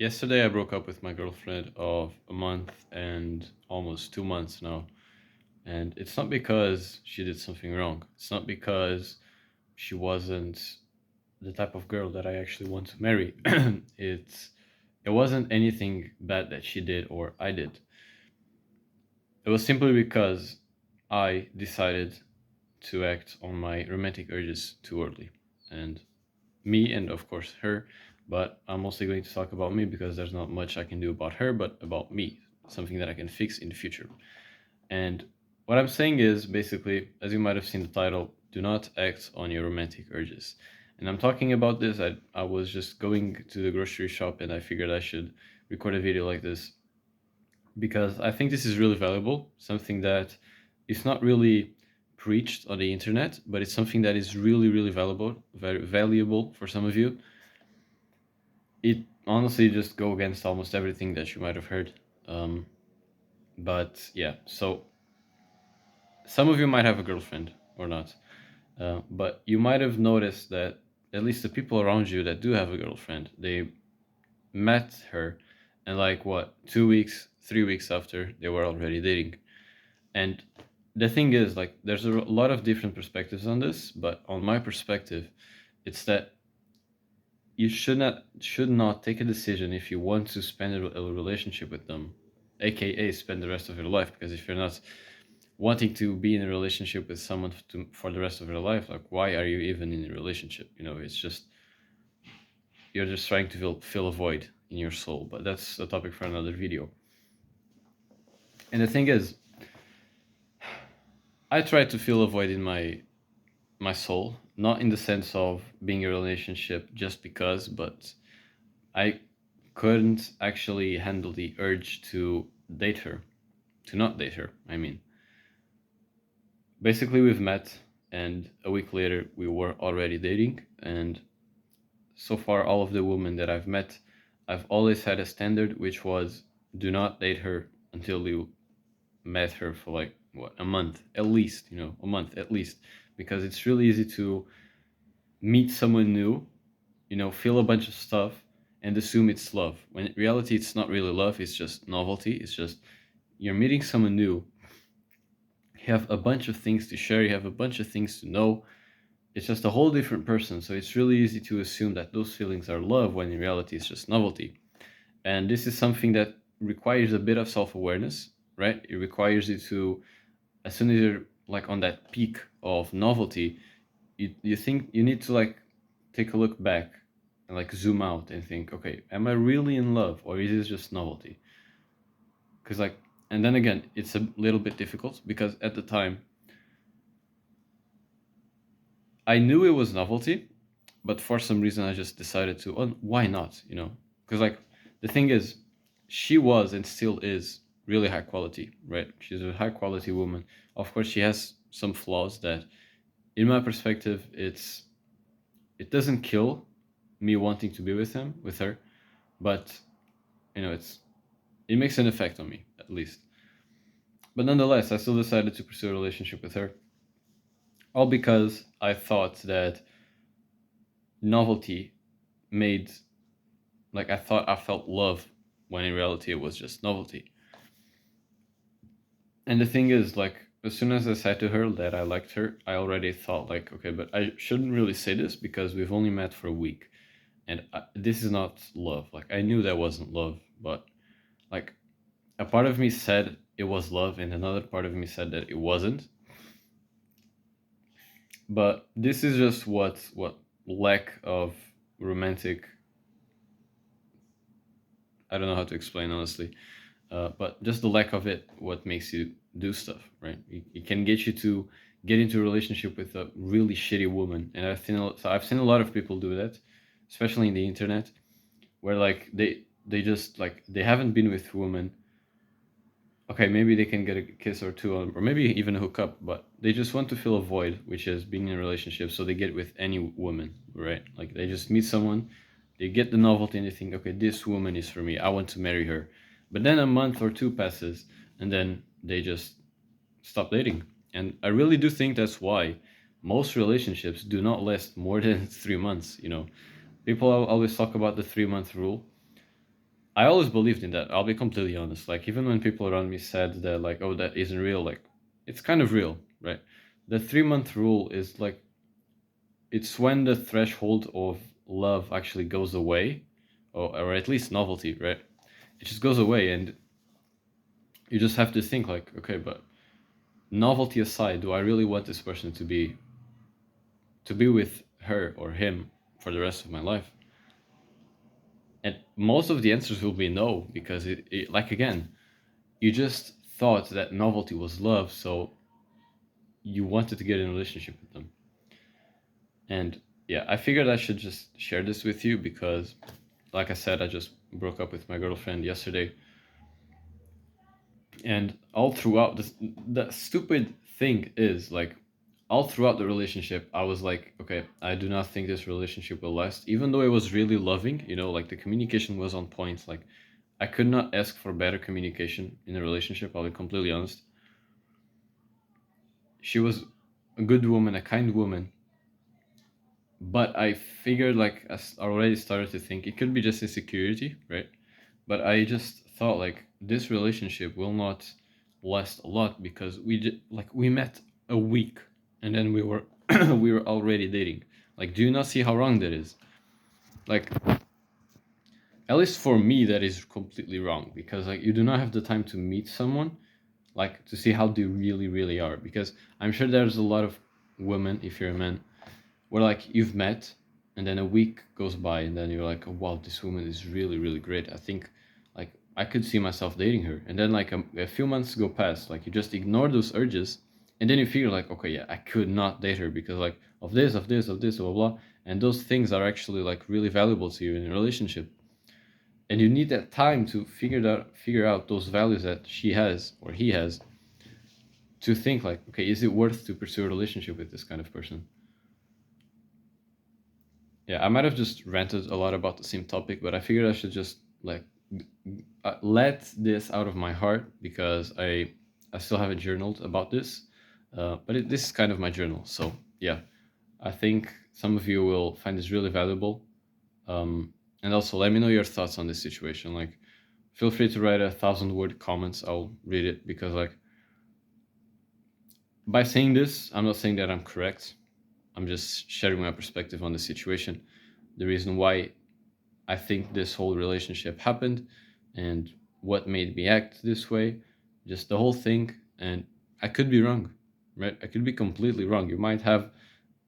Yesterday I broke up with my girlfriend of a month and almost 2 months now. And it's not because she did something wrong. It's not because she wasn't the type of girl that I actually want to marry. It wasn't anything bad that she did or I did. It was simply because I decided to act on my romantic urges too early. And me and of course her, but I'm mostly going to talk about me because there's not much I can do about her, but about me, something that I can fix in the future. And what I'm saying is basically, as you might have seen the title, do not act on your romantic urges. And I'm talking about this. I was just going to the grocery shop and I figured I should record a video like this because I think this is really valuable, something that is not really preached on the internet, but it's something that is really, really valuable, very valuable for some of you. It honestly just go against almost everything that you might have heard. Um, but yeah, so some of you might have a girlfriend or not, but you might have noticed that at least the people around you that do have a girlfriend, they met her, and like what, 2 weeks, 3 weeks after, they were already dating. And the thing is, like, there's a lot of different perspectives on this, but on my perspective, it's that you should not take a decision if you want to spend a relationship with them, aka spend the rest of your life. Because if you're not wanting to be in a relationship with someone for the rest of your life, like, why are you even in a relationship? It's just you're just trying to fill a void in your soul. But that's a topic for another video. And the thing is, I try to fill a void in my soul, not in the sense of being a relationship just because, but I couldn't actually handle the urge to date her, to not date her. I mean, basically, we've met, and a week later, we were already dating. And so far, all of the women that I've met, I've always had a standard, which was do not date her until you met her for like, what, a month at least, a month at least, because it's really easy to meet someone new, feel a bunch of stuff and assume it's love. When in reality, it's not really love, it's just novelty. It's just you're meeting someone new, you have a bunch of things to share, you have a bunch of things to know. It's just a whole different person. So it's really easy to assume that those feelings are love when in reality it's just novelty. And this is something that requires a bit of self awareness, right? It requires you to, as soon as you're like on that peak of novelty, you think you need to like take a look back and like zoom out and think, okay, am I really in love or is this just novelty? Because like, and then again, it's a little bit difficult because at the time I knew it was novelty, but for some reason I just decided to, oh, why not? Because like the thing is, she was and still is really high quality, right? She's a high quality woman. Of course, she has some flaws that, in my perspective, it doesn't kill me wanting to be with her, but it makes an effect on me at least. But nonetheless, I still decided to pursue a relationship with her, all because I thought that novelty made, like, I thought I felt love when in reality it was just novelty. And the thing is, like, as soon as I said to her that I liked her, I already thought, like, okay, but I shouldn't really say this because we've only met for a week. And this is not love. Like, I knew that wasn't love, but, like, a part of me said it was love, and another part of me said that it wasn't. But this is just what lack of romantic. I don't know how to explain honestly, but just the lack of it, what makes you do stuff, right? It can get you to get into a relationship with a really shitty woman, and I've seen a lot of people do that, especially in the internet, where like they just like they haven't been with women. Okay, maybe they can get a kiss or two, or maybe even hook up, but they just want to fill a void, which is being in a relationship. So they get with any woman, right? Like they just meet someone, they get the novelty, and they think, okay, this woman is for me. I want to marry her. But then a month or two passes, and then they just stop dating. And I really do think that's why most relationships do not last more than 3 months. People always talk about the 3-month rule, I always believed in that. I'll be completely honest. Like even when people around me said that like, oh, that isn't real, like it's kind of real, right? The 3 month rule is like it's when the threshold of love actually goes away, or at least novelty, right? It just goes away, and you just have to think like, okay, but novelty aside, do I really want this person to be with her or him for the rest of my life? And most of the answers will be no, because like again, you just thought that novelty was love, so you wanted to get in a relationship with them. And yeah, I figured I should just share this with you because, like I said, I just broke up with my girlfriend yesterday. And all throughout this, the stupid thing is like, all throughout the relationship, I was like, okay, I do not think this relationship will last, even though it was really loving, like the communication was on point. Like, I could not ask for better communication in a relationship, I'll be completely honest. She was a good woman, a kind woman, but I figured, like, I already started to think it could be just insecurity, right? But I just thought like this relationship will not last a lot because we met a week and then we were we were already dating. Like, do you not see how wrong that is? Like, at least for me, that is completely wrong because like you do not have the time to meet someone, like to see how they really are. Because I'm sure there's a lot of women, if you're a man, where like you've met and then a week goes by and then you're like, oh, wow, this woman is really great. I think like I could see myself dating her. And then like a few months go past, like you just ignore those urges, and then you figure like, okay, yeah, I could not date her because like of this blah blah. And those things are actually like really valuable to you in a relationship, and you need that time to figure out those values that she has or he has, to think like, okay, is it worth to pursue a relationship with this kind of person? Yeah, I might have just ranted a lot about the same topic, but I figured I should just like let this out of my heart because I still haven't journaled about this, but this is kind of my journal. So yeah, I think some of you will find this really valuable. And also, let me know your thoughts on this situation. Like, feel free to write 1,000-word comments. I'll read it because like by saying this, I'm not saying that I'm correct. I'm just sharing my perspective on the situation, the reason why I think this whole relationship happened, and what made me act this way, just the whole thing. And I could be wrong, right? I could be completely wrong. You might have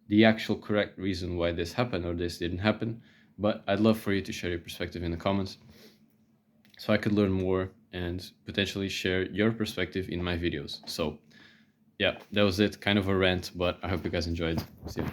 the actual correct reason why this happened or this didn't happen, but I'd love for you to share your perspective in the comments so I could learn more and potentially share your perspective in my videos. So yeah, that was it. Kind of a rant, but I hope you guys enjoyed. See you.